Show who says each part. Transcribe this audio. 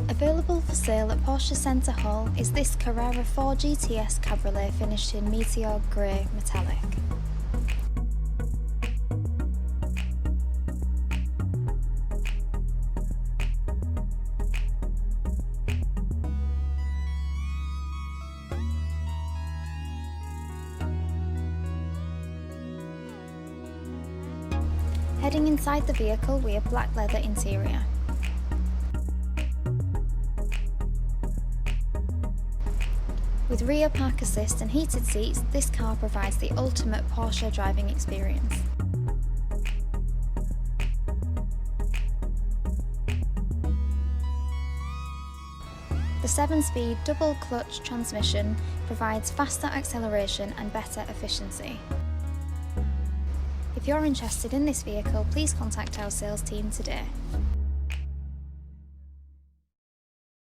Speaker 1: Available for sale at Porsche Centre Hall is this Carrera 4 GTS Cabriolet finished in Meteor Grey Metallic. Heading inside the vehicle, we have black leather interior. With rear park assist and heated seats, this car provides the ultimate Porsche driving experience. The 7-speed double-clutch transmission provides faster acceleration and better efficiency. If you're interested in this vehicle, please contact our sales team today.